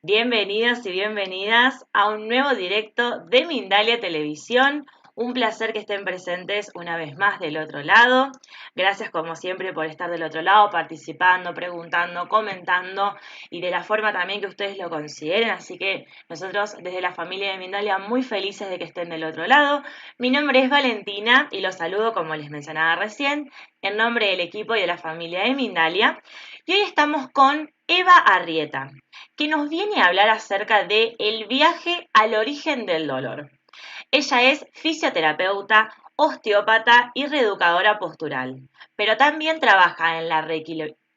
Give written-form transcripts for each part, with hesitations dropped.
Bienvenidos y bienvenidas a un nuevo directo de Mindalia Televisión. Un placer que estén presentes una vez más del otro lado. Gracias como siempre por estar del otro lado, participando, preguntando, comentando y de la forma también que ustedes lo consideren. Así que nosotros desde la familia de Mindalia muy felices de que estén del otro lado. Mi nombre es Valentina y los saludo como les mencionaba recién en nombre del equipo y de la familia de Mindalia. Y hoy estamos con Eva Arrieta, que nos viene a hablar acerca de el viaje al origen del dolor. Ella es fisioterapeuta, osteópata y reeducadora postural, pero también trabaja en la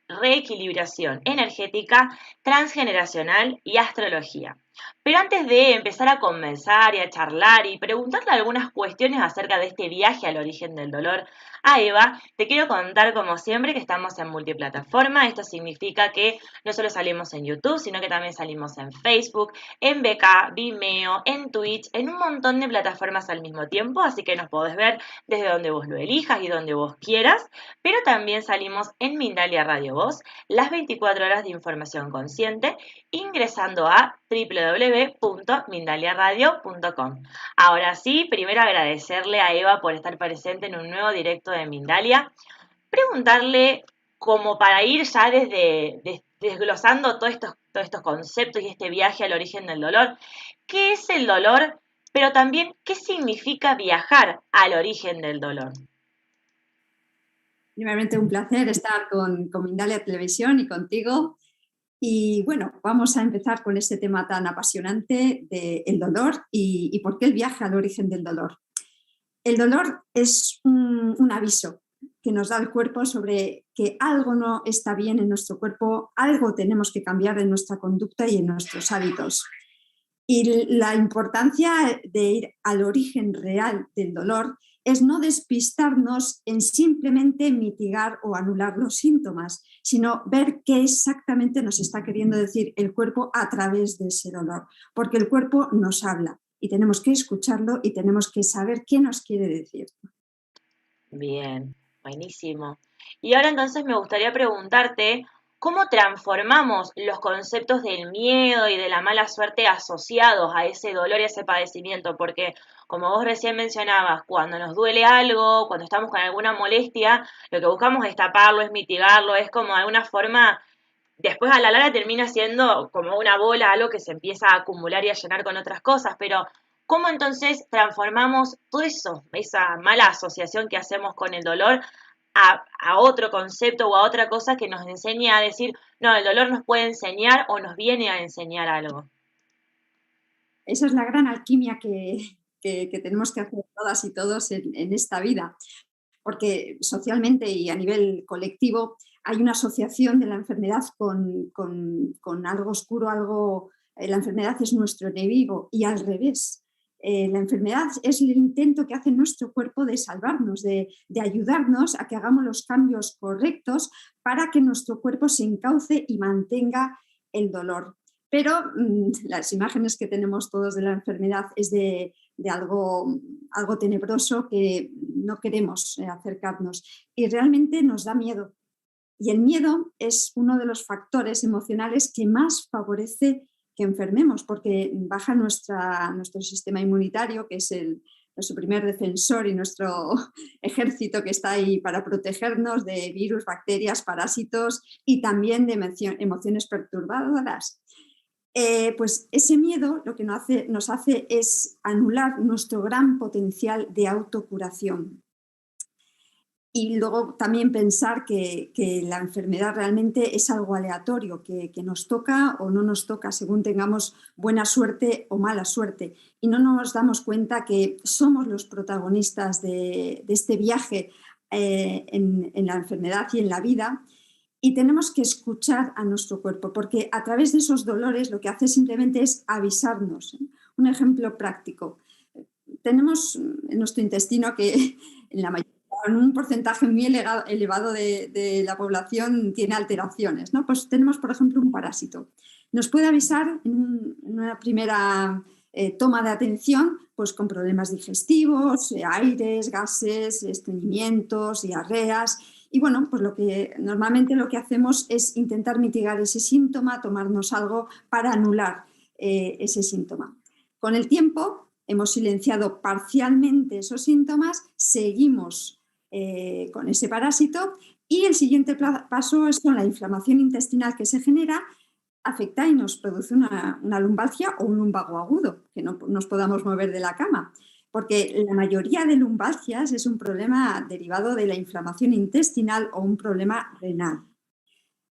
reequilibración energética, transgeneracional y astrología. Pero antes de empezar a conversar y a charlar y preguntarle algunas cuestiones acerca de este viaje al origen del dolor a Eva, te quiero contar como siempre que estamos en multiplataforma. Esto significa que no solo salimos en YouTube, sino que también salimos en Facebook, en VK, Vimeo, en Twitch, en un montón de plataformas al mismo tiempo, así que nos podés ver desde donde vos lo elijas y donde vos quieras, pero también salimos en Mindalia Radio Voz, las 24 horas de información consciente, ingresando a www.mindaliaradio.com. Ahora sí, primero agradecerle a Eva por estar presente en un nuevo directo de Mindalia, preguntarle como para ir ya desglosando todos estos conceptos y este viaje al origen del dolor. ¿Qué es el dolor? Pero también, ¿qué significa viajar al origen del dolor? Primeramente, un placer estar con Mindalia Televisión y contigo. Y bueno, vamos a empezar con este tema tan apasionante del dolor y por qué el viaje al origen del dolor. El dolor es un aviso que nos da el cuerpo sobre que algo no está bien en nuestro cuerpo, algo tenemos que cambiar en nuestra conducta y en nuestros hábitos. Y la importancia de ir al origen real del dolor es no despistarnos en simplemente mitigar o anular los síntomas, sino ver qué exactamente nos está queriendo decir el cuerpo a través de ese dolor, porque el cuerpo nos habla y tenemos que escucharlo y tenemos que saber qué nos quiere decir. Bien, buenísimo. Y ahora entonces me gustaría preguntarte, ¿cómo transformamos los conceptos del miedo y de la mala suerte asociados a ese dolor y a ese padecimiento? Porque, como vos recién mencionabas, cuando nos duele algo, cuando estamos con alguna molestia, lo que buscamos es taparlo, es mitigarlo, es como de alguna forma, después a la larga termina siendo como una bola, algo que se empieza a acumular y a llenar con otras cosas, pero ¿cómo entonces transformamos todo eso, esa mala asociación que hacemos con el dolor, a otro concepto o a otra cosa que nos enseña a decir, no, el dolor nos puede enseñar o nos viene a enseñar algo? Esa es la gran alquimia que tenemos que hacer todas y todos en esta vida, porque socialmente y a nivel colectivo hay una asociación de la enfermedad con algo oscuro, algo, la enfermedad es nuestro enemigo y al revés. La enfermedad es el intento que hace nuestro cuerpo de salvarnos, de ayudarnos a que hagamos los cambios correctos para que nuestro cuerpo se encauce y mantenga el dolor. Pero las imágenes que tenemos todos de la enfermedad es de algo tenebroso que no queremos acercarnos y realmente nos da miedo. Y el miedo es uno de los factores emocionales que más favorece que enfermemos porque baja nuestro sistema inmunitario, que es nuestro primer defensor y nuestro ejército que está ahí para protegernos de virus, bacterias, parásitos y también de emociones perturbadoras. Pues ese miedo lo que nos hace es anular nuestro gran potencial de autocuración. Y luego también pensar que la enfermedad realmente es algo aleatorio, que nos toca o no nos toca según tengamos buena suerte o mala suerte. Y no nos damos cuenta que somos los protagonistas de este viaje en la enfermedad y en la vida. Y tenemos que escuchar a nuestro cuerpo, porque a través de esos dolores lo que hace simplemente es avisarnos. Un ejemplo práctico. Tenemos en nuestro intestino que en la mayoría, en un porcentaje muy elevado de la población tiene alteraciones, ¿no? Pues tenemos, por ejemplo, un parásito. Nos puede avisar en una primera toma de atención, pues con problemas digestivos, aires, gases, estreñimientos, diarreas. Y bueno, pues normalmente lo que hacemos es intentar mitigar ese síntoma, tomarnos algo para anular ese síntoma. Con el tiempo hemos silenciado parcialmente esos síntomas, seguimos con ese parásito y el siguiente paso es con la inflamación intestinal que se genera, afecta y nos produce una lumbalgia o un lumbago agudo, que no nos podamos mover de la cama. Porque la mayoría de lumbalgias es un problema derivado de la inflamación intestinal o un problema renal.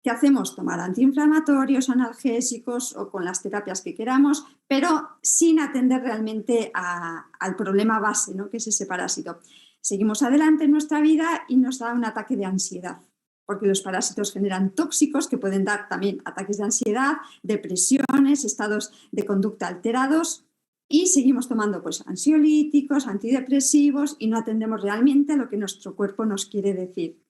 ¿Qué hacemos? Tomar antiinflamatorios, analgésicos o con las terapias que queramos, pero sin atender realmente al problema base, ¿no? Que es ese parásito. Seguimos adelante en nuestra vida y nos da un ataque de ansiedad, porque los parásitos generan tóxicos que pueden dar también ataques de ansiedad, depresiones, estados de conducta alterados. Y seguimos tomando pues, ansiolíticos, antidepresivos y no atendemos realmente a lo que nuestro cuerpo nos quiere decir.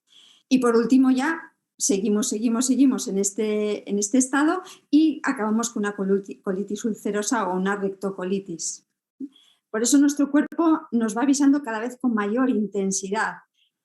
Y por último ya seguimos en este estado y acabamos con una colitis ulcerosa o una rectocolitis. Por eso nuestro cuerpo nos va avisando cada vez con mayor intensidad.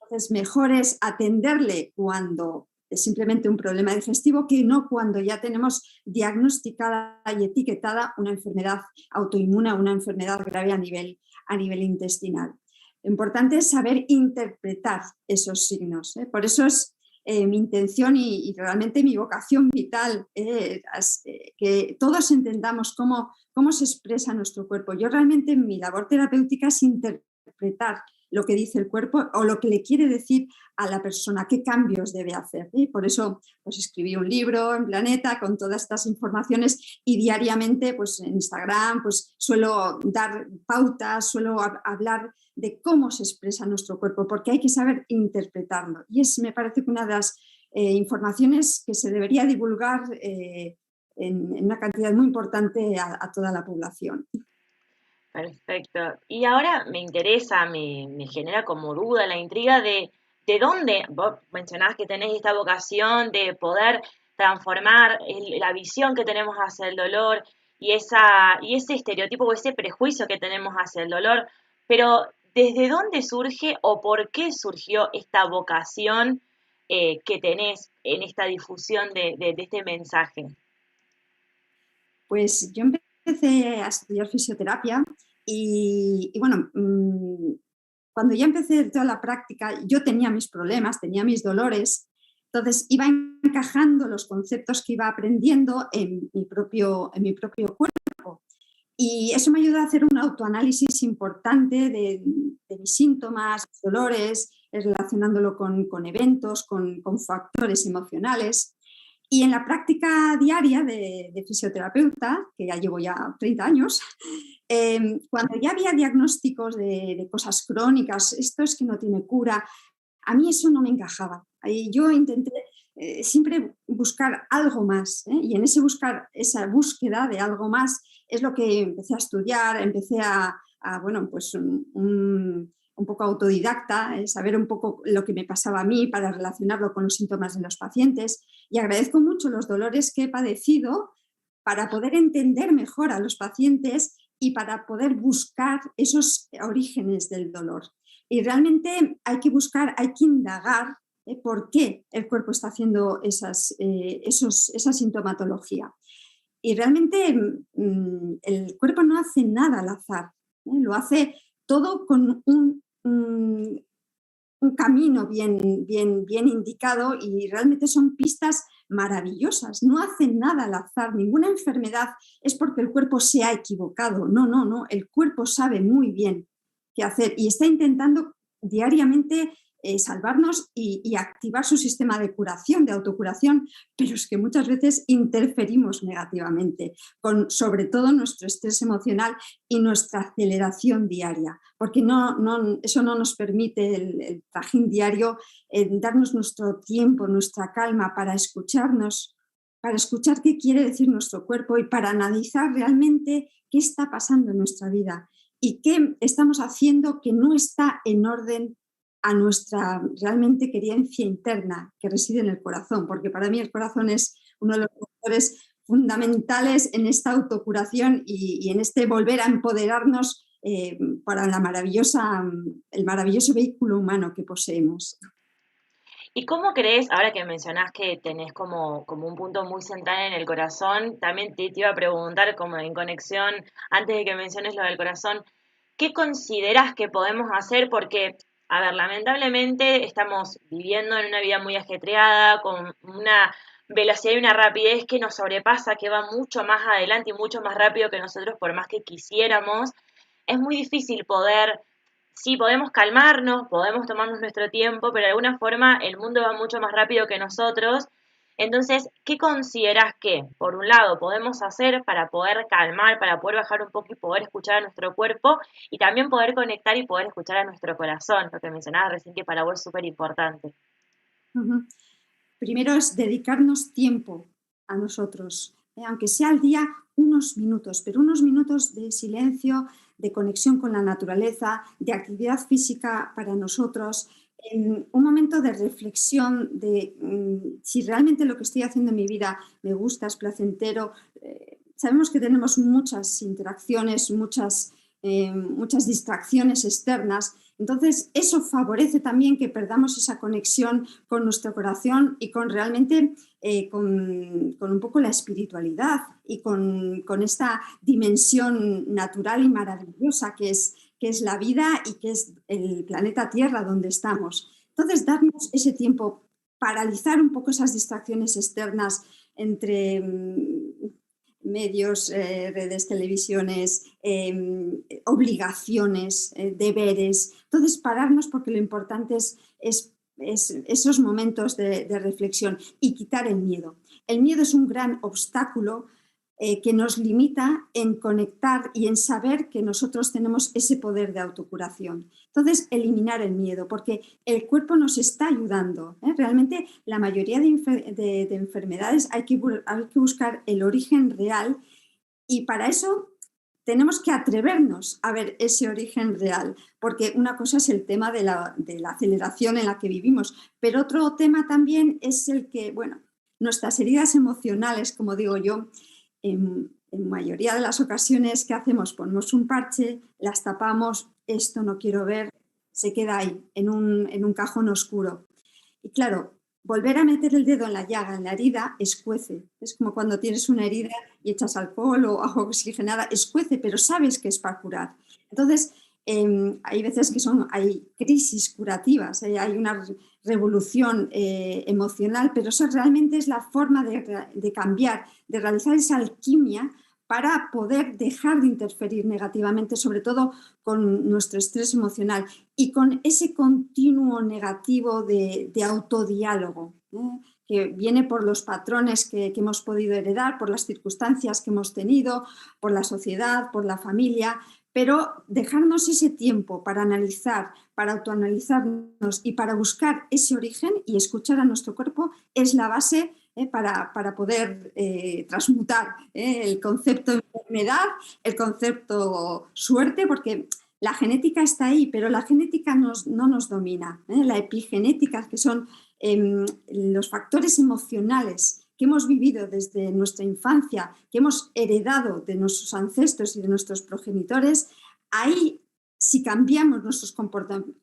Entonces, mejor es atenderle cuando es simplemente un problema digestivo que no cuando ya tenemos diagnosticada y etiquetada una enfermedad autoinmune, una enfermedad grave a nivel intestinal. Lo importante es saber interpretar esos signos. Por eso es mi intención y realmente mi vocación vital, que todos entendamos cómo se expresa nuestro cuerpo. Yo realmente mi labor terapéutica es interpretar lo que dice el cuerpo o lo que le quiere decir a la persona, qué cambios debe hacer. Y por eso pues, escribí un libro en Planeta con todas estas informaciones y diariamente pues, en Instagram pues, suelo dar pautas, suelo hablar de cómo se expresa nuestro cuerpo, porque hay que saber interpretarlo. Y me parece que una de las informaciones que se debería divulgar en una cantidad muy importante a toda la población. Perfecto. Y ahora me interesa, me genera como duda, la intriga de dónde, vos mencionás que tenés esta vocación de poder transformar la visión que tenemos hacia el dolor y ese estereotipo o ese prejuicio que tenemos hacia el dolor, pero ¿desde dónde surge o por qué surgió esta vocación que tenés en esta difusión de este mensaje? Pues yo empecé a estudiar fisioterapia y bueno, cuando ya empecé toda la práctica, yo tenía mis problemas, tenía mis dolores, entonces iba encajando los conceptos que iba aprendiendo en mi propio cuerpo. Y eso me ayudó a hacer un autoanálisis importante de mis síntomas, dolores, relacionándolo con eventos, con factores emocionales. Y en la práctica diaria de fisioterapeuta, que ya llevo ya 30 años, cuando ya había diagnósticos de cosas crónicas, esto es que no tiene cura, a mí eso no me encajaba. Yo intenté siempre buscar algo más, y en esa búsqueda de algo más es lo que empecé a estudiar, empecé bueno, pues un poco autodidacta, saber un poco lo que me pasaba a mí para relacionarlo con los síntomas de los pacientes, y agradezco mucho los dolores que he padecido para poder entender mejor a los pacientes y para poder buscar esos orígenes del dolor. Y realmente hay que buscar, hay que indagar por qué el cuerpo está haciendo esa sintomatología. Y realmente el cuerpo no hace nada al azar, lo hace todo con un camino bien indicado, y realmente son pistas maravillosas. No hacen nada al azar, ninguna enfermedad es porque el cuerpo se ha equivocado. No, el cuerpo sabe muy bien qué hacer y está intentando diariamente salvarnos y activar su sistema de curación, de autocuración, pero es que muchas veces interferimos negativamente con sobre todo nuestro estrés emocional y nuestra aceleración diaria, porque eso no nos permite el trajín diario, darnos nuestro tiempo, nuestra calma para escucharnos, para escuchar qué quiere decir nuestro cuerpo y para analizar realmente qué está pasando en nuestra vida y qué estamos haciendo que no está en orden a nuestra realmente querencia interna que reside en el corazón, porque para mí el corazón es uno de los factores fundamentales en esta autocuración y en este volver a empoderarnos para el maravilloso vehículo humano que poseemos. ¿Y cómo crees, ahora que mencionás que tenés como un punto muy central en el corazón, también te iba a preguntar como en conexión, antes de que menciones lo del corazón, ¿qué consideras que podemos hacer? Porque, a ver, lamentablemente estamos viviendo en una vida muy ajetreada, con una velocidad y una rapidez que nos sobrepasa, que va mucho más adelante y mucho más rápido que nosotros, por más que quisiéramos. Es muy difícil poder, sí, podemos calmarnos, podemos tomarnos nuestro tiempo, pero de alguna forma el mundo va mucho más rápido que nosotros. Entonces, ¿qué consideras que, por un lado, podemos hacer para poder calmar, para poder bajar un poco y poder escuchar a nuestro cuerpo y también poder conectar y poder escuchar a nuestro corazón? Lo que mencionabas recién que para vos es súper importante. Ujú. Primero es dedicarnos tiempo a nosotros, aunque sea al día unos minutos, pero unos minutos de silencio, de conexión con la naturaleza, de actividad física para nosotros, en un momento de reflexión de si realmente lo que estoy haciendo en mi vida me gusta, es placentero. Sabemos que tenemos muchas interacciones, muchas distracciones externas. Entonces, eso favorece también que perdamos esa conexión con nuestro corazón y con realmente con un poco la espiritualidad y con esta dimensión natural y maravillosa que es la vida y que es el planeta Tierra donde estamos. Entonces, darnos ese tiempo, paralizar un poco esas distracciones externas entre medios, redes, televisiones, obligaciones, deberes. Entonces, pararnos porque lo importante es esos momentos de reflexión y quitar el miedo. El miedo es un gran obstáculo que nos limita en conectar y en saber que nosotros tenemos ese poder de autocuración. Entonces, eliminar el miedo, porque el cuerpo nos está ayudando. Realmente, la mayoría de enfermedades hay que buscar el origen real y para eso tenemos que atrevernos a ver ese origen real, porque una cosa es el tema de la aceleración en la que vivimos, pero otro tema también es el que, bueno, nuestras heridas emocionales, como digo yo, en mayoría de las ocasiones, ¿qué hacemos? Ponemos un parche, las tapamos, esto no quiero ver, se queda ahí, en un cajón oscuro. Y claro, volver a meter el dedo en la llaga, en la herida, escuece. Es como cuando tienes una herida y echas alcohol o agua oxigenada, escuece, pero sabes que es para curar. Entonces, hay veces que hay crisis curativas, hay una revolución emocional, pero eso realmente es la forma de cambiar, de realizar esa alquimia para poder dejar de interferir negativamente, sobre todo con nuestro estrés emocional y con ese continuo negativo de autodiálogo, que viene por los patrones que hemos podido heredar, por las circunstancias que hemos tenido, por la sociedad, por la familia, pero dejarnos ese tiempo para analizar, para autoanalizarnos y para buscar ese origen y escuchar a nuestro cuerpo es la base para poder transmutar el concepto de enfermedad, el concepto suerte, porque la genética está ahí, pero la genética no nos domina. La epigenética, que son los factores emocionales que hemos vivido desde nuestra infancia, que hemos heredado de nuestros ancestros y de nuestros progenitores, ahí si cambiamos nuestros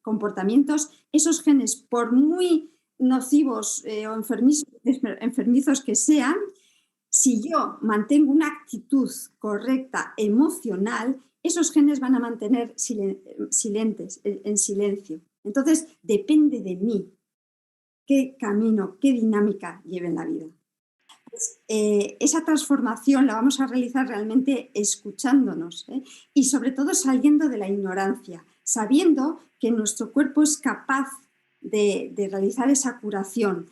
comportamientos, esos genes, por muy nocivos o enfermizos que sean, si yo mantengo una actitud correcta emocional, esos genes van a mantener silentes, en silencio. Entonces, depende de mí qué camino, qué dinámica lleve en la vida. Pues, esa transformación la vamos a realizar realmente escuchándonos y sobre todo saliendo de la ignorancia, sabiendo que nuestro cuerpo es capaz de realizar esa curación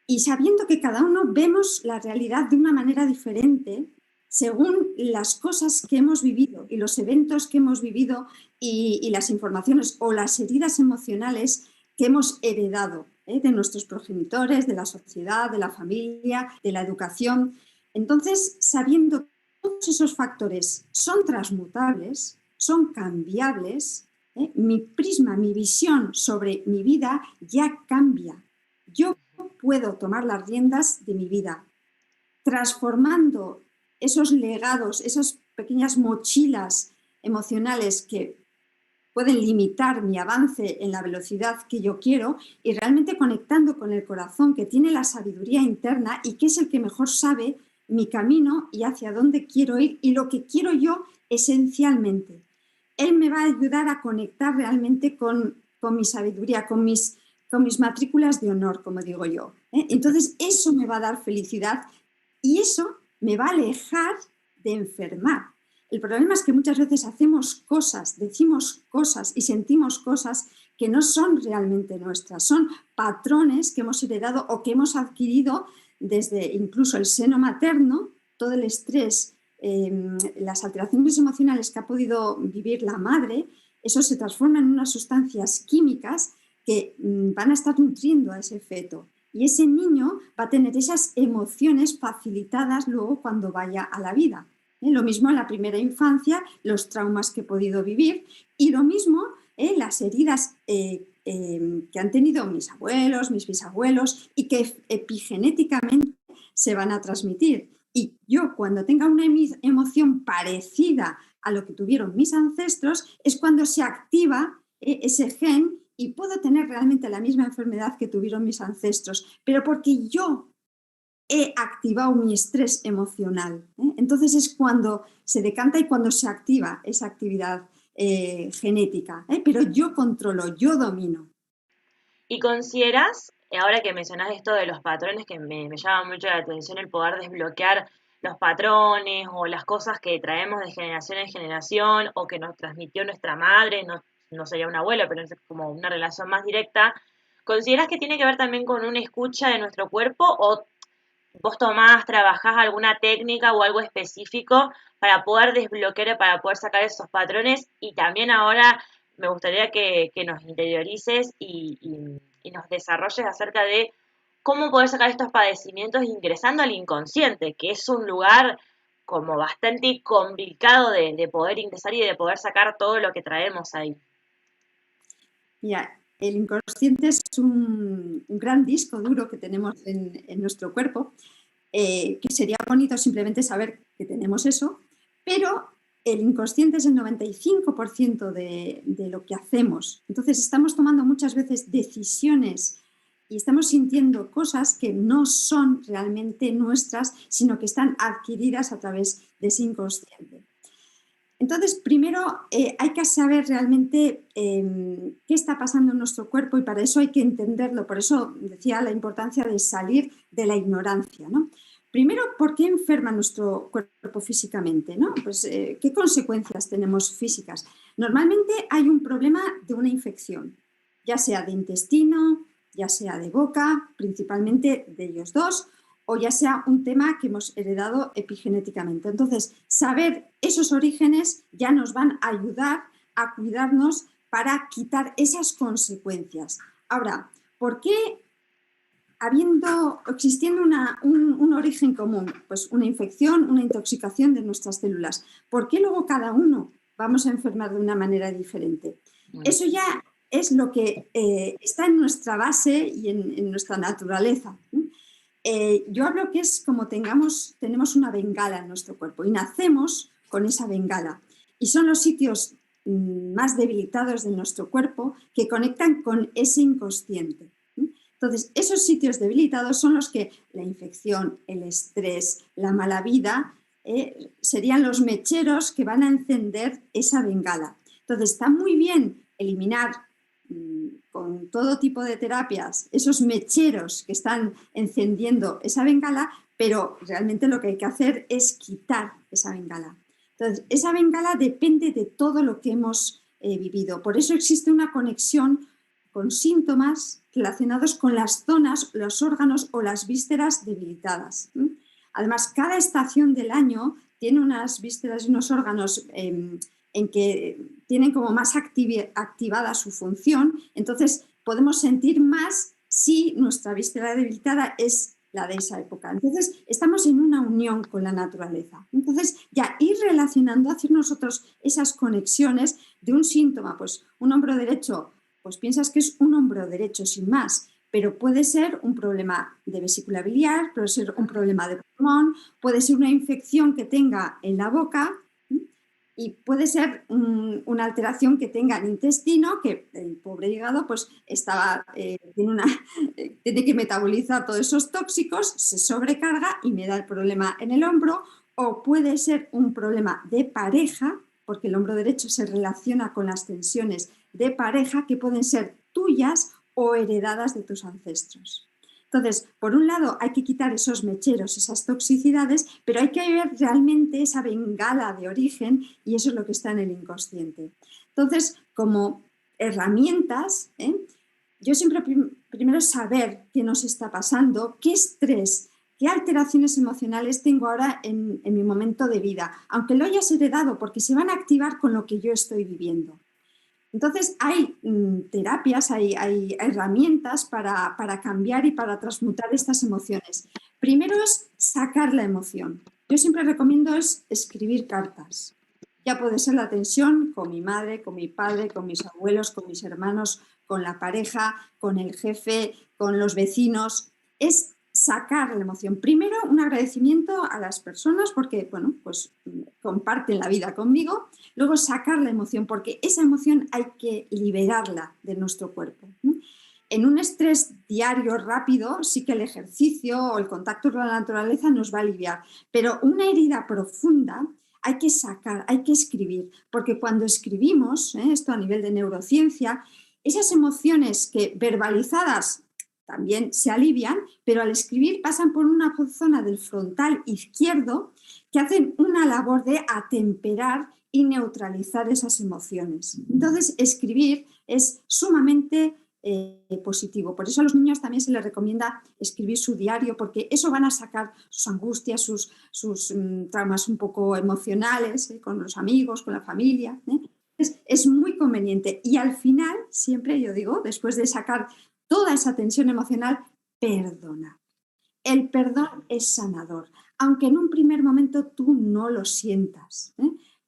y sabiendo que cada uno vemos la realidad de una manera diferente según las cosas que hemos vivido y los eventos que hemos vivido y las informaciones o las heridas emocionales que hemos heredado de nuestros progenitores, de la sociedad, de la familia, de la educación. Entonces, sabiendo que todos esos factores son transmutables, son cambiables, mi prisma, mi visión sobre mi vida ya cambia. Yo puedo tomar las riendas de mi vida, transformando esos legados, esas pequeñas mochilas emocionales que pueden limitar mi avance en la velocidad que yo quiero, y realmente conectando con el corazón, que tiene la sabiduría interna y que es el que mejor sabe mi camino y hacia dónde quiero ir y lo que quiero yo esencialmente. Él me va a ayudar a conectar realmente con mi sabiduría, con mis matrículas de honor, como digo yo. Entonces, eso me va a dar felicidad y eso me va a alejar de enfermar. El problema es que muchas veces hacemos cosas, decimos cosas y sentimos cosas que no son realmente nuestras, son patrones que hemos heredado o que hemos adquirido desde incluso el seno materno, todo el estrés, las alteraciones emocionales que ha podido vivir la madre, eso se transforma en unas sustancias químicas que van a estar nutriendo a ese feto. Y ese niño va a tener esas emociones facilitadas luego cuando vaya a la vida. Lo mismo en la primera infancia, los traumas que he podido vivir, y lo mismo las heridas que han tenido mis abuelos, mis bisabuelos, y que epigenéticamente se van a transmitir. Y yo, cuando tenga una emoción parecida a lo que tuvieron mis ancestros, es cuando se activa ese gen y puedo tener realmente la misma enfermedad que tuvieron mis ancestros, pero porque yo he activado mi estrés emocional. Entonces es cuando se decanta y cuando se activa esa actividad genética. Pero yo controlo, yo domino. ¿Y consideras, ahora que mencionas esto de los patrones, que me llama mucho la atención el poder desbloquear los patrones o las cosas que traemos de generación en generación o que nos transmitió nuestra madre, no sería una abuela, pero es como una relación más directa? ¿Consideras que tiene que ver también con una escucha de nuestro cuerpo o vos trabajás alguna técnica o algo específico para poder desbloquear, para poder sacar esos patrones? Y también ahora me gustaría que nos interiorices y nos desarrolles acerca de cómo poder sacar estos padecimientos ingresando al inconsciente, que es un lugar como bastante complicado de poder ingresar y de poder sacar todo lo que traemos ahí. Mira, el inconsciente es un gran disco duro que tenemos en nuestro cuerpo, que sería bonito simplemente saber que tenemos eso, pero el inconsciente es el 95% de lo que hacemos. Entonces estamos tomando muchas veces decisiones y estamos sintiendo cosas que no son realmente nuestras, sino que están adquiridas a través de ese inconsciente. Entonces, primero hay que saber realmente qué está pasando en nuestro cuerpo, y para eso hay que entenderlo. Por eso decía la importancia de salir de la ignorancia, ¿no? Primero, ¿por qué enferma nuestro cuerpo físicamente, ¿no? Pues, ¿qué consecuencias tenemos físicas? Normalmente hay un problema de una infección, ya sea de intestino, ya sea de boca, principalmente de ellos dos, o ya sea un tema que hemos heredado epigenéticamente. Entonces, saber esos orígenes ya nos van a ayudar a cuidarnos para quitar esas consecuencias. Ahora, ¿por qué existiendo un origen común, pues una infección, una intoxicación de nuestras células, ¿por qué luego cada uno vamos a enfermar de una manera diferente? Eso ya es lo que está en nuestra base y en nuestra naturaleza. Yo hablo que es como tenemos una bengala en nuestro cuerpo y nacemos con esa bengala. Y son los sitios más debilitados de nuestro cuerpo que conectan con ese inconsciente. Entonces, esos sitios debilitados son los que la infección, el estrés, la mala vida, serían los mecheros que van a encender esa bengala. Entonces, está muy bien eliminar con todo tipo de terapias esos mecheros que están encendiendo esa bengala, pero realmente lo que hay que hacer es quitar esa bengala. Entonces, esa bengala depende de todo lo que hemos vivido. Por eso existe una conexión con síntomas relacionados con las zonas, los órganos o las vísceras debilitadas. Además, cada estación del año tiene unas vísceras y unos órganos en que tienen como más activada su función. Entonces podemos sentir más si nuestra víscera debilitada es la de esa época. Entonces estamos en una unión con la naturaleza. Entonces ya ir relacionando, hacer nosotros esas conexiones de un síntoma, pues un hombro derecho, pues piensas que es un hombro derecho sin más, pero puede ser un problema de vesícula biliar, puede ser un problema de pulmón, puede ser una infección que tenga en la boca. y puede ser una alteración que tenga el intestino, que el pobre hígado pues tiene que metabolizar todos esos tóxicos, se sobrecarga y me da el problema en el hombro, o puede ser un problema de pareja, porque el hombro derecho se relaciona con las tensiones de pareja que pueden ser tuyas o heredadas de tus ancestros. Entonces, por un lado hay que quitar esos mecheros, esas toxicidades, pero hay que ver realmente esa bengala de origen y eso es lo que está en el inconsciente. Entonces, como herramientas, yo siempre primero saber qué nos está pasando, qué estrés, qué alteraciones emocionales tengo ahora en mi momento de vida, aunque lo hayas heredado, porque se van a activar con lo que yo estoy viviendo. Entonces hay terapias, hay herramientas para cambiar y para transmutar estas emociones. Primero es sacar la emoción. Yo siempre recomiendo es escribir cartas. Ya puede ser la tensión con mi madre, con mi padre, con mis abuelos, con mis hermanos, con la pareja, con el jefe, con los vecinos. Es sacar la emoción. Primero, un agradecimiento a las personas porque, bueno, pues comparten la vida conmigo. Luego, sacar la emoción, porque esa emoción hay que liberarla de nuestro cuerpo. En un estrés diario rápido, sí que el ejercicio o el contacto con la naturaleza nos va a aliviar, pero una herida profunda hay que sacar, hay que escribir, porque cuando escribimos, esto a nivel de neurociencia, esas emociones que verbalizadas también se alivian, pero al escribir pasan por una zona del frontal izquierdo que hacen una labor de atemperar y neutralizar esas emociones. Entonces, escribir es sumamente positivo. Por eso a los niños también se les recomienda escribir su diario, porque eso van a sacar sus angustias, sus traumas un poco emocionales, con los amigos, con la familia. Es muy conveniente. Y al final, siempre yo digo, después de sacar toda esa tensión emocional, perdona. El perdón es sanador, aunque en un primer momento tú no lo sientas.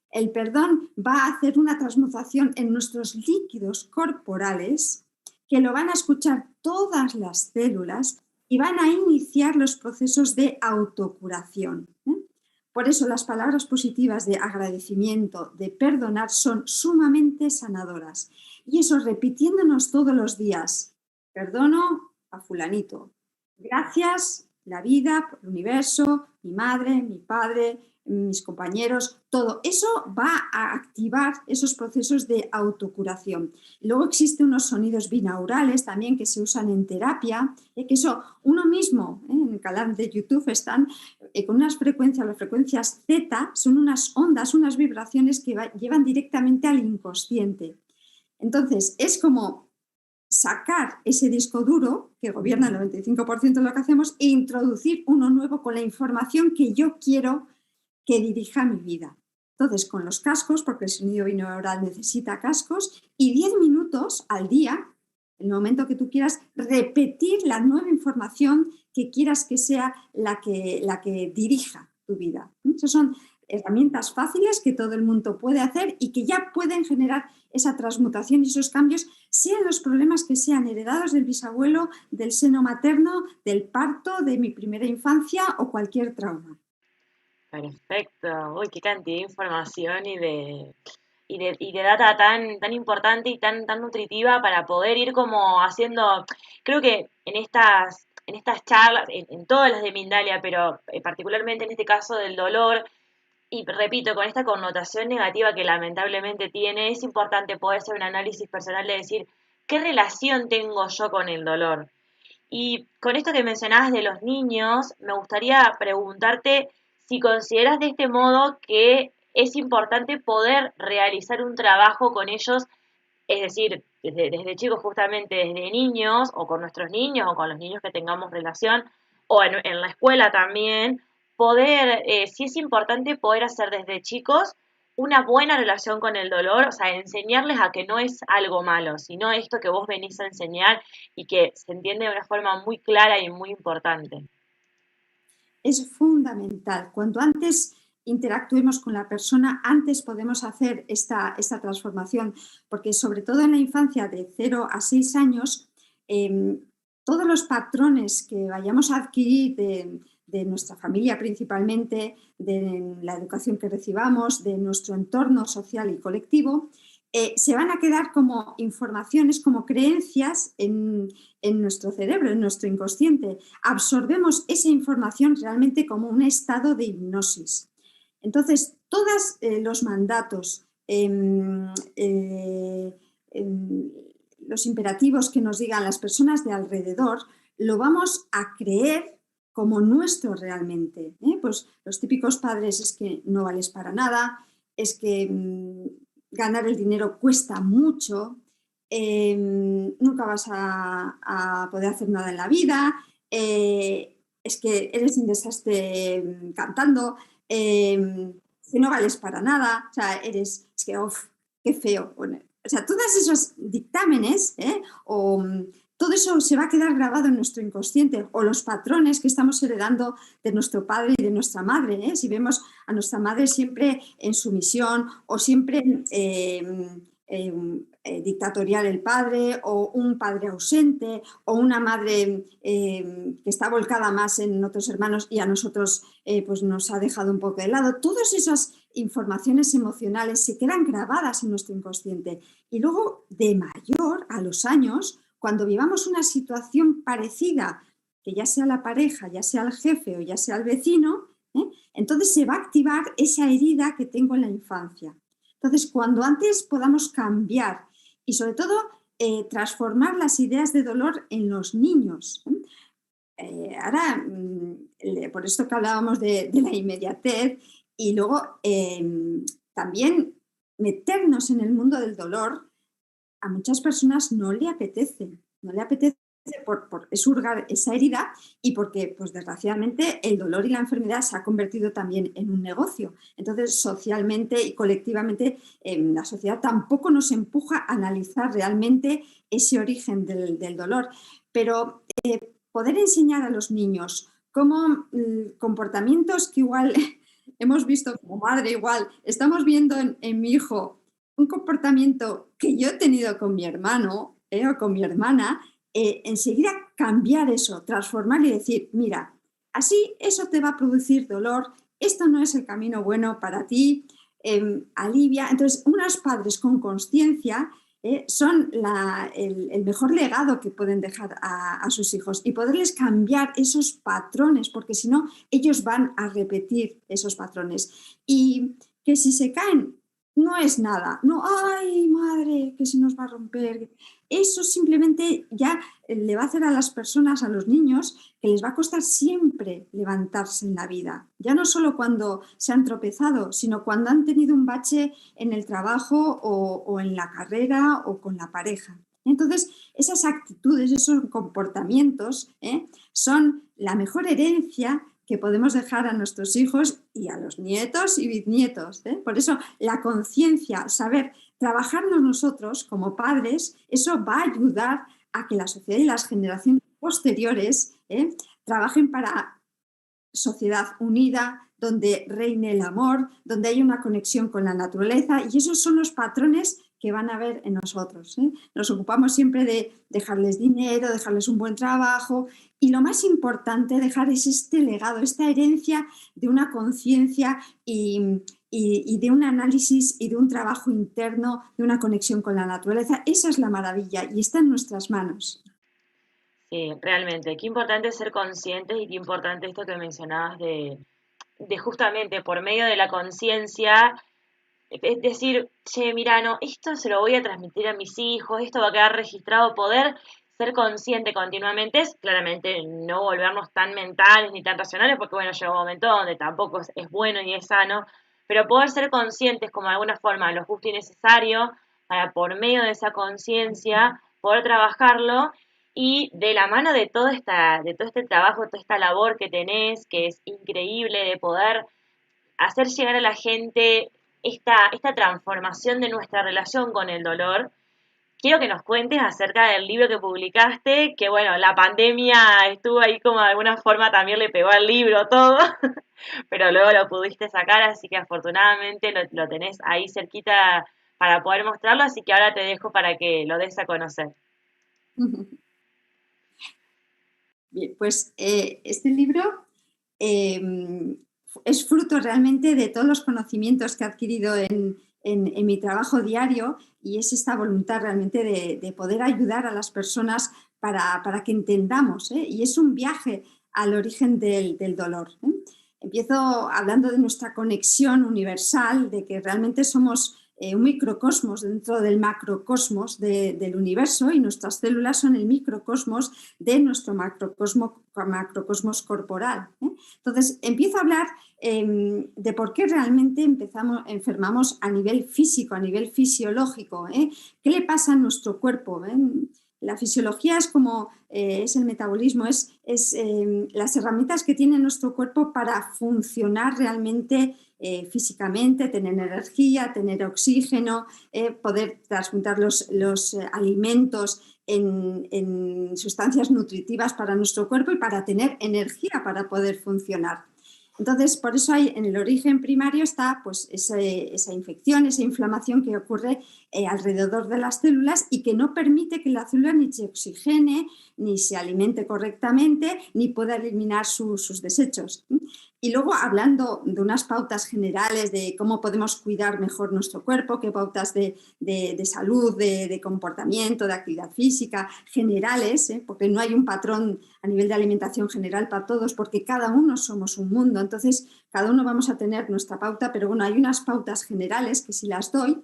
El perdón va a hacer una transmutación en nuestros líquidos corporales que lo van a escuchar todas las células y van a iniciar los procesos de autocuración. Por eso las palabras positivas de agradecimiento, de perdonar, son sumamente sanadoras. Y eso repitiéndonos todos los días. Perdono a fulanito. Gracias, la vida, el universo, mi madre, mi padre, mis compañeros, todo. Eso va a activar esos procesos de autocuración. Luego existen unos sonidos binaurales también que se usan en terapia, que eso uno mismo, en el canal de YouTube están con unas frecuencias, las frecuencias Z, son unas ondas, unas vibraciones que llevan directamente al inconsciente. Entonces, es como sacar ese disco duro que gobierna el 95% de lo que hacemos e introducir uno nuevo con la información que yo quiero que dirija mi vida. Entonces, con los cascos, porque el sonido binaural necesita cascos, y 10 minutos al día, en el momento que tú quieras, repetir la nueva información que quieras que sea la que dirija tu vida. Esas son herramientas fáciles que todo el mundo puede hacer y que ya pueden generar esa transmutación y esos cambios, sean los problemas que sean heredados del bisabuelo, del seno materno, del parto, de mi primera infancia o cualquier trauma. Perfecto. Uy, qué cantidad de información y de data tan importante y tan nutritiva para poder ir como haciendo, creo que en estas charlas, en todas las de Mindalia, pero particularmente en este caso del dolor, y repito, con esta connotación negativa que lamentablemente tiene, es importante poder hacer un análisis personal de decir, ¿qué relación tengo yo con el dolor? Y con esto que mencionabas de los niños, me gustaría preguntarte si consideras de este modo que es importante poder realizar un trabajo con ellos, es decir, desde chicos justamente, desde niños, o con nuestros niños, o con los niños que tengamos relación, o en la escuela también, poder, si es importante poder hacer desde chicos una buena relación con el dolor, o sea, enseñarles a que no es algo malo, sino esto que vos venís a enseñar y que se entiende de una forma muy clara y muy importante. Es fundamental. Cuanto antes interactuemos con la persona, antes podemos hacer esta transformación, porque sobre todo en la infancia de 0 a 6 años, todos los patrones que vayamos a adquirir de nuestra familia principalmente, de la educación que recibamos, de nuestro entorno social y colectivo, se van a quedar como informaciones, como creencias en nuestro cerebro, en nuestro inconsciente. Absorbemos esa información realmente como un estado de hipnosis. Entonces, todos los mandatos, los imperativos que nos digan las personas de alrededor, lo vamos a creer como nuestro realmente. Pues los típicos padres es que no vales para nada, es que ganar el dinero cuesta mucho, nunca vas a poder hacer nada en la vida, es que eres un desastre cantando, que no vales para nada, o sea, es que, qué feo. Bueno, o sea, todos esos dictámenes, o todo eso se va a quedar grabado en nuestro inconsciente, o los patrones que estamos heredando de nuestro padre y de nuestra madre. Si vemos a nuestra madre siempre en sumisión o siempre dictatorial el padre, o un padre ausente, o una madre que está volcada más en otros hermanos y a nosotros pues nos ha dejado un poco de lado. Todas esas informaciones emocionales se quedan grabadas en nuestro inconsciente y luego de mayor, a los años, cuando vivamos una situación parecida, que ya sea la pareja, ya sea el jefe o ya sea el vecino, entonces se va a activar esa herida que tengo en la infancia. Entonces, cuando antes podamos cambiar y sobre todo transformar las ideas de dolor en los niños. Ahora, por esto que hablábamos de la inmediatez y luego también meternos en el mundo del dolor, a muchas personas no le apetece por hurgar esa herida y porque, pues desgraciadamente, el dolor y la enfermedad se ha convertido también en un negocio. Entonces, socialmente y colectivamente, la sociedad tampoco nos empuja a analizar realmente ese origen del dolor. Pero poder enseñar a los niños cómo comportamientos que igual hemos visto como madre, igual estamos viendo en mi hijo un comportamiento que yo he tenido con mi hermano o con mi hermana, enseguida cambiar eso, transformar y decir, mira, así eso te va a producir dolor, esto no es el camino bueno para ti, alivia. Entonces, unos padres con conciencia son el mejor legado que pueden dejar a sus hijos y poderles cambiar esos patrones, porque si no, ellos van a repetir esos patrones. Y que si se caen, no es nada, no, ay madre, que se nos va a romper. Eso simplemente ya le va a hacer a las personas, a los niños, que les va a costar siempre levantarse en la vida. Ya no solo cuando se han tropezado, sino cuando han tenido un bache en el trabajo o en la carrera o con la pareja. Entonces, esas actitudes, esos comportamientos son la mejor herencia que podemos dejar a nuestros hijos y a los nietos y bisnietos. Por eso la conciencia, saber trabajarnos nosotros como padres, eso va a ayudar a que la sociedad y las generaciones posteriores trabajen para sociedad unida, donde reine el amor, donde hay una conexión con la naturaleza, y esos son los patrones que van a ver en nosotros. Nos ocupamos siempre de dejarles dinero, dejarles un buen trabajo, y lo más importante, dejar es este legado, esta herencia de una conciencia y de un análisis y de un trabajo interno, de una conexión con la naturaleza. Esa es la maravilla y está en nuestras manos. Sí, realmente, qué importante es ser conscientes y qué importante esto que mencionabas de justamente por medio de la conciencia, es decir, che, mira, no, esto se lo voy a transmitir a mis hijos, esto va a quedar registrado, poder ser consciente continuamente es claramente no volvernos tan mentales ni tan racionales, porque bueno, llega un momento donde tampoco es bueno ni es sano, pero poder ser conscientes como de alguna forma lo justo y necesario para por medio de esa conciencia poder trabajarlo y de la mano de todo este trabajo, toda esta labor que tenés, que es increíble de poder hacer llegar a la gente esta transformación de nuestra relación con el dolor. Quiero que nos cuentes acerca del libro que publicaste, que bueno, la pandemia estuvo ahí como de alguna forma también le pegó al libro todo, pero luego lo pudiste sacar, así que afortunadamente lo tenés ahí cerquita para poder mostrarlo, así que ahora te dejo para que lo des a conocer. Bien, pues este libro es fruto realmente de todos los conocimientos que he adquirido en mi trabajo diario, y es esta voluntad realmente de poder ayudar a las personas para que entendamos, ¿eh? Y es un viaje al origen del dolor, ¿eh? Empiezo hablando de nuestra conexión universal, de que realmente somos un microcosmos dentro del macrocosmos del universo, y nuestras células son el microcosmos de nuestro macrocosmos corporal, ¿eh? Entonces, empiezo a hablar de por qué realmente enfermamos a nivel físico, a nivel fisiológico, ¿eh? ¿Qué le pasa a nuestro cuerpo? La fisiología es como es el metabolismo, es las herramientas que tiene nuestro cuerpo para funcionar realmente físicamente, tener energía, tener oxígeno, poder transmutar los alimentos en sustancias nutritivas para nuestro cuerpo y para tener energía para poder funcionar. Entonces, por eso hay, en el origen primario está pues, esa infección, esa inflamación que ocurre alrededor de las células y que no permite que la célula ni se oxigene, ni se alimente correctamente, ni pueda eliminar sus desechos. Y luego, hablando de unas pautas generales de cómo podemos cuidar mejor nuestro cuerpo, qué pautas de salud, de comportamiento, de actividad física, generales, porque no hay un patrón a nivel de alimentación general para todos, porque cada uno somos un mundo, entonces cada uno vamos a tener nuestra pauta, pero bueno, hay unas pautas generales que sí las doy,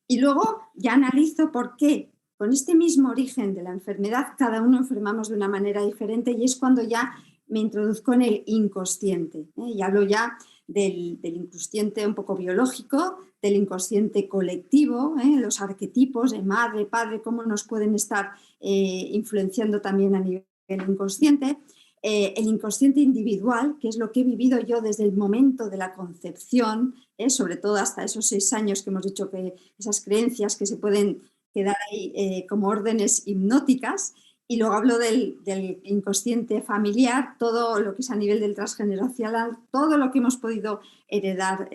y luego ya analizo por qué con este mismo origen de la enfermedad cada uno enfermamos de una manera diferente, y es cuando ya me introduzco en el inconsciente, y hablo ya del inconsciente un poco biológico, del inconsciente colectivo, los arquetipos de madre, padre, cómo nos pueden estar influenciando también a nivel inconsciente, el inconsciente individual, que es lo que he vivido yo desde el momento de la concepción, sobre todo hasta esos 6 años que hemos dicho, que esas creencias que se pueden quedar ahí como órdenes hipnóticas. Y luego hablo del inconsciente familiar, todo lo que es a nivel del transgeneracional, todo lo que hemos podido heredar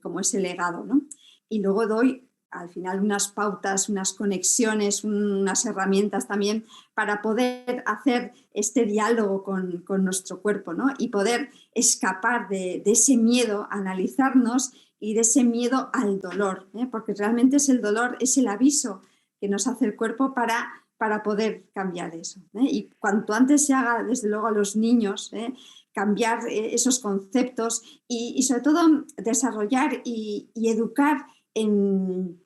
como ese legado, ¿no? Y luego doy al final unas pautas, unas conexiones, unas herramientas también para poder hacer este diálogo con nuestro cuerpo, ¿no? Y poder escapar de ese miedo, analizarnos, y de ese miedo al dolor, porque realmente es el dolor, es el aviso que nos hace el cuerpo para poder cambiar eso. Y cuanto antes se haga, desde luego, a los niños, cambiar esos conceptos y sobre todo desarrollar y educar en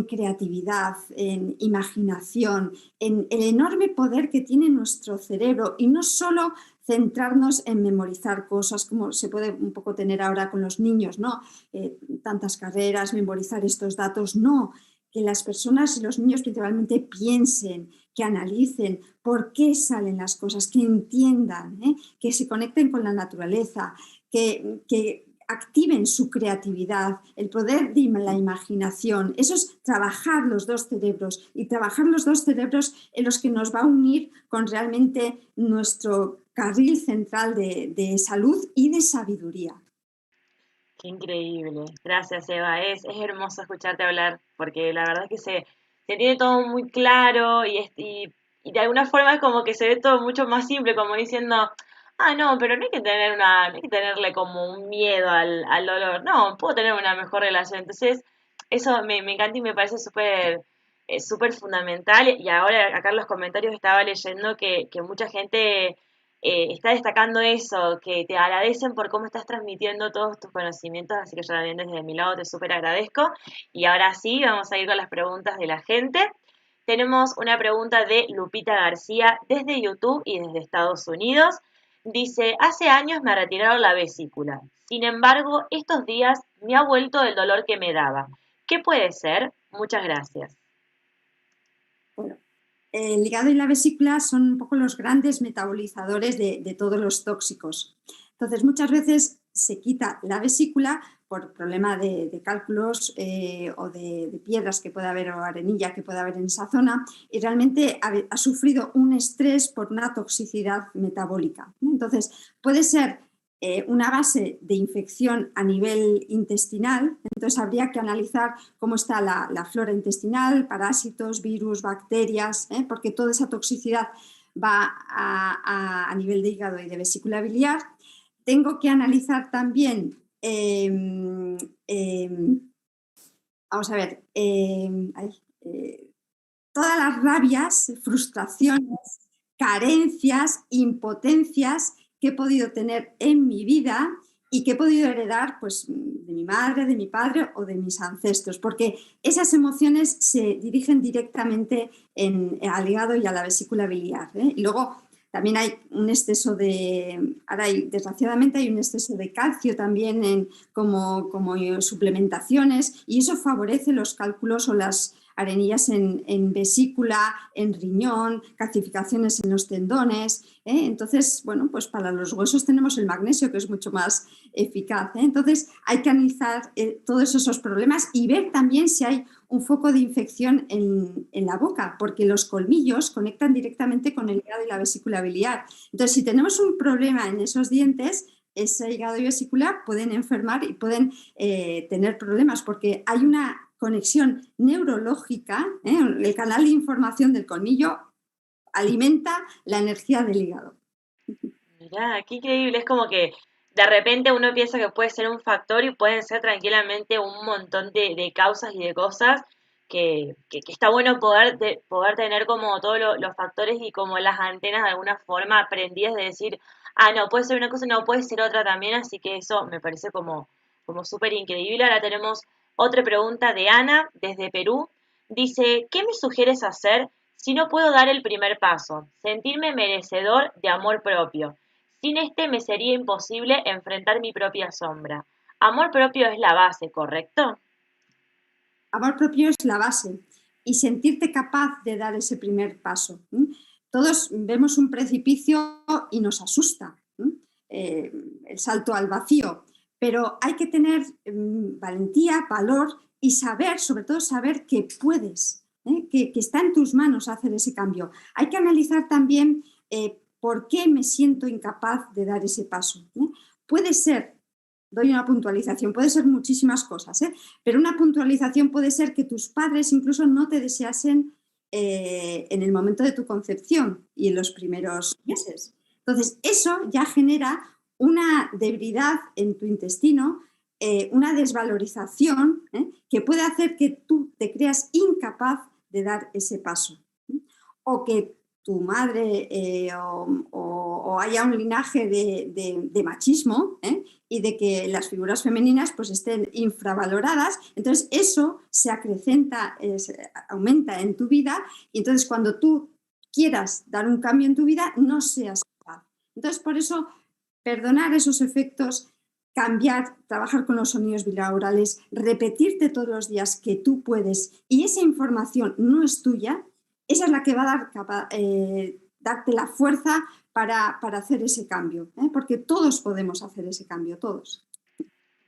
creatividad, en imaginación, en el enorme poder que tiene nuestro cerebro, y no solo centrarnos en memorizar cosas como se puede un poco tener ahora con los niños, ¿no? Tantas carreras, memorizar estos datos, no. Que las personas y los niños principalmente piensen, que analicen por qué salen las cosas, que entiendan, que se conecten con la naturaleza, que activen su creatividad, el poder de la imaginación. Eso es trabajar los dos cerebros, y trabajar los dos cerebros en los que nos va a unir con realmente nuestro carril central de salud y de sabiduría. Qué increíble. Gracias, Eva. Es hermoso escucharte hablar, porque la verdad es que se tiene todo muy claro y de alguna forma es como que se ve todo mucho más simple, como diciendo, ah, no, pero no hay que tener no hay que tenerle como un miedo al dolor. No, puedo tener una mejor relación. Entonces, eso me encanta y me parece súper fundamental. Y ahora acá en los comentarios estaba leyendo que mucha gente está destacando eso, que te agradecen por cómo estás transmitiendo todos tus conocimientos, así que yo también desde mi lado te súper agradezco. Y ahora sí, vamos a ir con las preguntas de la gente. Tenemos una pregunta de Lupita García desde YouTube y desde Estados Unidos. Dice, hace años me retiraron la vesícula. Sin embargo, estos días me ha vuelto el dolor que me daba. ¿Qué puede ser? Muchas gracias. Bueno, el hígado y la vesícula son un poco los grandes metabolizadores de todos los tóxicos. Entonces, muchas veces se quita la vesícula por problema de cálculos o de piedras que pueda haber, o arenilla que pueda haber en esa zona, y realmente ha sufrido un estrés por una toxicidad metabólica. Entonces, puede ser una base de infección a nivel intestinal. Entonces habría que analizar cómo está la flora intestinal, parásitos, virus, bacterias, porque toda esa toxicidad va a nivel de hígado y de vesícula biliar. tengo que analizar también, vamos a ver, todas las rabias, frustraciones, carencias, impotencias que he podido tener en mi vida y que he podido heredar pues, de mi madre, de mi padre o de mis ancestros, porque esas emociones se dirigen directamente al hígado y a la vesícula biliar. Y luego también hay un exceso desgraciadamente hay un exceso de calcio también como suplementaciones, y eso favorece los cálculos o las arenillas en vesícula, en riñón, calcificaciones en los tendones. Entonces, bueno, pues para los huesos tenemos el magnesio, que es mucho más eficaz. Entonces, hay que analizar todos esos problemas y ver también si hay un foco de infección en la boca, porque los colmillos conectan directamente con el hígado y la vesícula biliar. Entonces, si tenemos un problema en esos dientes, ese hígado y vesícula pueden enfermar y pueden tener problemas, porque hay una conexión neurológica, el canal de información del colmillo alimenta la energía del hígado. Mirá, qué increíble, es como que de repente uno piensa que puede ser un factor y pueden ser tranquilamente un montón de causas y de cosas que está bueno poder tener como todos los factores y como las antenas de alguna forma prendidas de decir, ah, no, puede ser una cosa, no, puede ser otra también, así que eso me parece como súper increíble. Ahora tenemos otra pregunta de Ana desde Perú. Dice, ¿qué me sugieres hacer si no puedo dar el primer paso? Sentirme merecedor de amor propio. Sin este me sería imposible enfrentar mi propia sombra. Amor propio es la base, ¿correcto? Amor propio es la base y sentirte capaz de dar ese primer paso. Todos vemos un precipicio y nos asusta, el salto al vacío, pero hay que tener valentía, valor y saber, sobre todo saber que puedes, que está en tus manos hacer ese cambio. Hay que analizar también por qué me siento incapaz de dar ese paso. Puede ser, doy una puntualización, puede ser muchísimas cosas, pero una puntualización puede ser que tus padres incluso no te deseasen en el momento de tu concepción y en los primeros meses. Entonces, eso ya genera una debilidad en tu intestino, una desvalorización que puede hacer que tú te creas incapaz de dar ese paso. O que tu madre o haya un linaje de machismo y de que las figuras femeninas pues estén infravaloradas, entonces eso se acrecenta, aumenta en tu vida, y entonces cuando tú quieras dar un cambio en tu vida no seas capaz. Entonces por eso perdonar esos efectos, cambiar, trabajar con los sonidos binaurales, repetirte todos los días que tú puedes y esa información no es tuya, esa es la que va a darte la fuerza para hacer ese cambio, porque todos podemos hacer ese cambio, todos.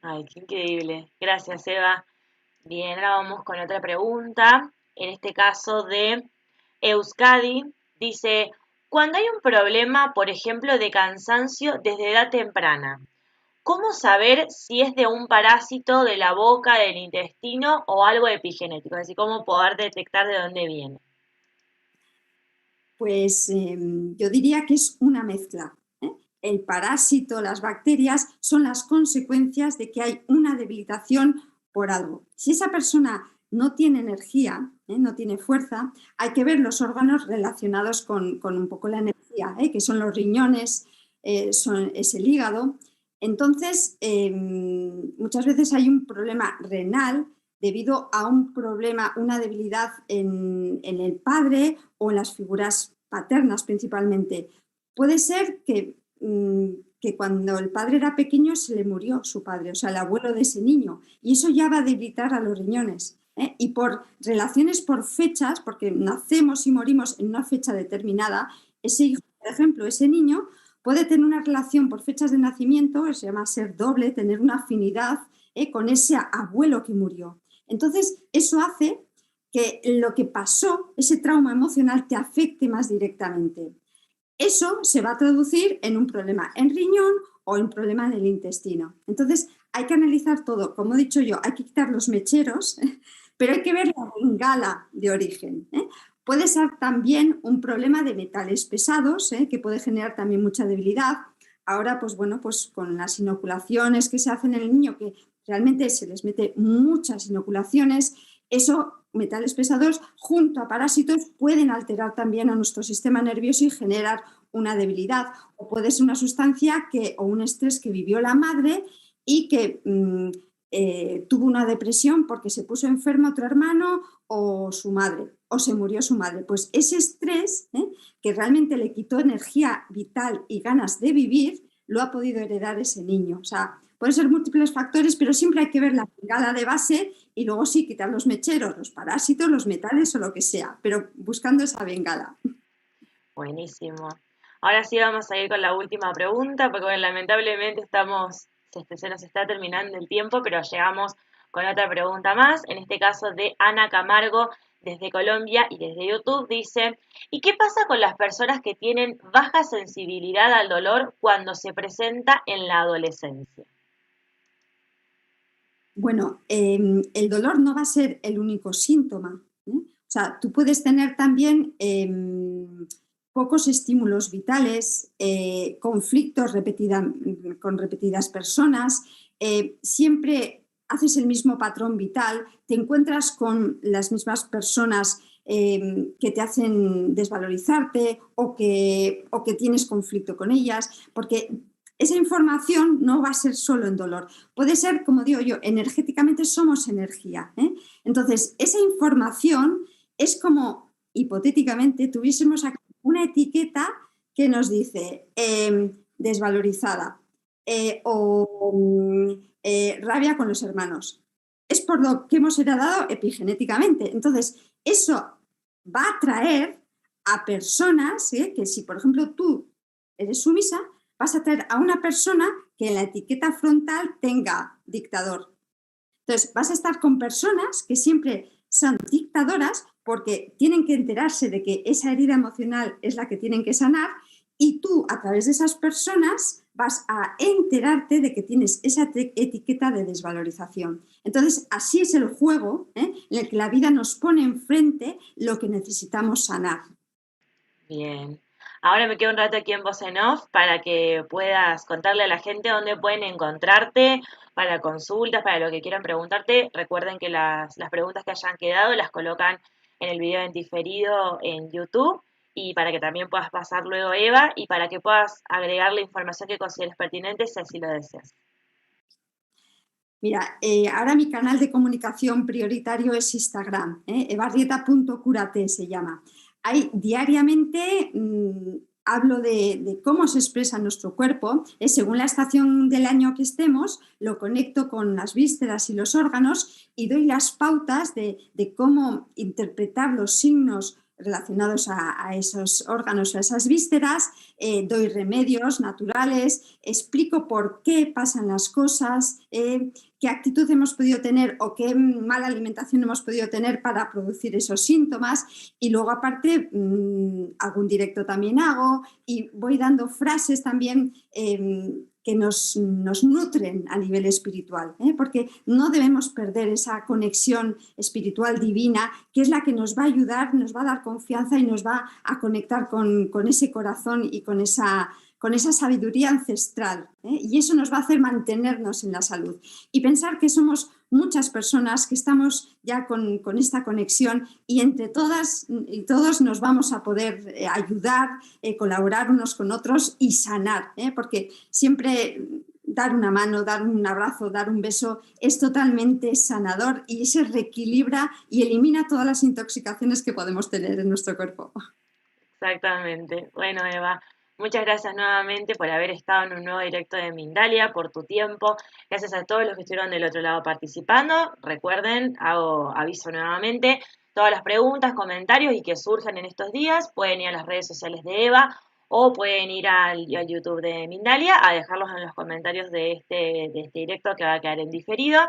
Ay, qué increíble. Gracias, Eva. Bien, ahora vamos con otra pregunta. En este caso de Euskadi. Dice, cuando hay un problema, por ejemplo, de cansancio desde edad temprana, ¿cómo saber si es de un parásito de la boca, del intestino o algo epigenético? Es decir, ¿cómo poder detectar de dónde viene? Pues yo diría que es una mezcla. El parásito, las bacterias son las consecuencias de que hay una debilitación por algo. Si esa persona no tiene energía, no tiene fuerza, hay que ver los órganos relacionados con un poco la energía, que son los riñones, es el hígado. Entonces, muchas veces hay un problema renal debido a un problema, una debilidad en el padre o en las figuras paternas principalmente. Puede ser que cuando el padre era pequeño se le murió su padre, o sea, el abuelo de ese niño, y eso ya va a debilitar a los riñones. Y por relaciones por fechas, porque nacemos y morimos en una fecha determinada, ese hijo, por ejemplo, ese niño puede tener una relación por fechas de nacimiento, se llama ser doble, tener una afinidad con ese abuelo que murió. Entonces, eso hace que lo que pasó, ese trauma emocional, te afecte más directamente. Eso se va a traducir en un problema en riñón o en un problema en el intestino. Entonces, hay que analizar todo. Como he dicho yo, hay que quitar los mecheros, pero hay que ver la bengala de origen. Puede ser también un problema de metales pesados, que puede generar también mucha debilidad. ahora, pues bueno, pues con las inoculaciones que se hacen en el niño, que realmente se les mete muchas inoculaciones, eso, metales pesados, junto a parásitos, pueden alterar también a nuestro sistema nervioso y generar una debilidad. O puede ser una sustancia o un estrés que vivió la madre y que tuvo una depresión porque se puso enfermo otro hermano o su madre, o se murió su madre. Pues ese estrés, que realmente le quitó energía vital y ganas de vivir, lo ha podido heredar ese niño. O sea, pueden ser múltiples factores, pero siempre hay que ver la pegada de base y luego sí quitar los mecheros, los parásitos, los metales o lo que sea, pero buscando esa bengala. Buenísimo. Ahora sí vamos a ir con la última pregunta, porque bueno, lamentablemente se nos está terminando el tiempo, pero llegamos con otra pregunta más, en este caso de Ana Camargo desde Colombia y desde YouTube dice, ¿y qué pasa con las personas que tienen baja sensibilidad al dolor cuando se presenta en la adolescencia? Bueno, el dolor no va a ser el único síntoma. O sea, tú puedes tener también pocos estímulos vitales, conflictos con repetidas personas, siempre haces el mismo patrón vital, te encuentras con las mismas personas que te hacen desvalorizarte o que tienes conflicto con ellas, porque esa información no va a ser solo en dolor. Puede ser, como digo yo, energéticamente somos energía. Entonces, esa información es como, hipotéticamente, tuviésemos aquí una etiqueta que nos dice desvalorizada rabia con los hermanos. Es por lo que hemos heredado epigenéticamente. Entonces, eso va a atraer a personas que si, por ejemplo, tú eres sumisa, vas a traer a una persona que en la etiqueta frontal tenga dictador. Entonces, vas a estar con personas que siempre son dictadoras porque tienen que enterarse de que esa herida emocional es la que tienen que sanar y tú, a través de esas personas, vas a enterarte de que tienes esa etiqueta de desvalorización. Entonces, así es el juego en el que la vida nos pone enfrente lo que necesitamos sanar. Bien. Ahora me quedo un rato aquí en Voz en Off para que puedas contarle a la gente dónde pueden encontrarte para consultas, para lo que quieran preguntarte. Recuerden que las preguntas que hayan quedado las colocan en el video en diferido en YouTube y para que también puedas pasar luego Eva y para que puedas agregar la información que consideres pertinente si así lo deseas. Mira, ahora mi canal de comunicación prioritario es Instagram, evarrieta.curate se llama. Ahí diariamente hablo de cómo se expresa nuestro cuerpo. Según la estación del año que estemos, lo conecto con las vísceras y los órganos y doy las pautas de cómo interpretar los signos relacionados a esos órganos, a esas vísceras, doy remedios naturales, explico por qué pasan las cosas, qué actitud hemos podido tener o qué mala alimentación hemos podido tener para producir esos síntomas y luego aparte algún directo también hago y voy dando frases también que nos nutren a nivel espiritual, porque no debemos perder esa conexión espiritual divina que es la que nos va a ayudar, nos va a dar confianza y nos va a conectar con ese corazón y con esa sabiduría ancestral, y eso nos va a hacer mantenernos en la salud y pensar que somos muchas personas que estamos ya con esta conexión y entre todas y todos nos vamos a poder ayudar, colaborar unos con otros y sanar, porque siempre dar una mano, dar un abrazo, dar un beso es totalmente sanador y se reequilibra y elimina todas las intoxicaciones que podemos tener en nuestro cuerpo. Exactamente. Bueno, Eva, muchas gracias nuevamente por haber estado en un nuevo directo de Mindalia, por tu tiempo. Gracias a todos los que estuvieron del otro lado participando. Recuerden, hago aviso nuevamente, todas las preguntas, comentarios y que surjan en estos días pueden ir a las redes sociales de Eva o pueden ir al YouTube de Mindalia a dejarlos en los comentarios de este directo que va a quedar en diferido.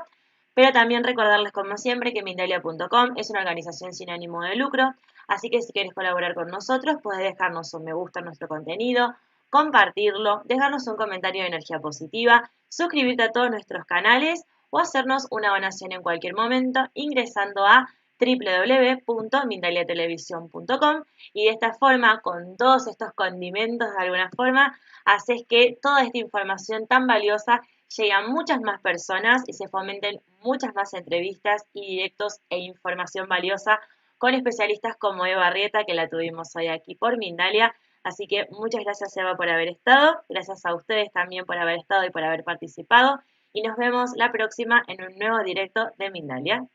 Pero también recordarles, como siempre, que Mindalia.com es una organización sin ánimo de lucro. Así que si quieres colaborar con nosotros, puedes dejarnos un me gusta en nuestro contenido, compartirlo, dejarnos un comentario de energía positiva, suscribirte a todos nuestros canales o hacernos una donación en cualquier momento ingresando a www.mindaliatelevisión.com, y de esta forma, con todos estos condimentos de alguna forma, haces que toda esta información tan valiosa llegue a muchas más personas y se fomenten muchas más entrevistas y directos e información valiosa con especialistas como Eva Arrieta, que la tuvimos hoy aquí por Mindalia. Así que muchas gracias, Eva, por haber estado. Gracias a ustedes también por haber estado y por haber participado. Y nos vemos la próxima en un nuevo directo de Mindalia.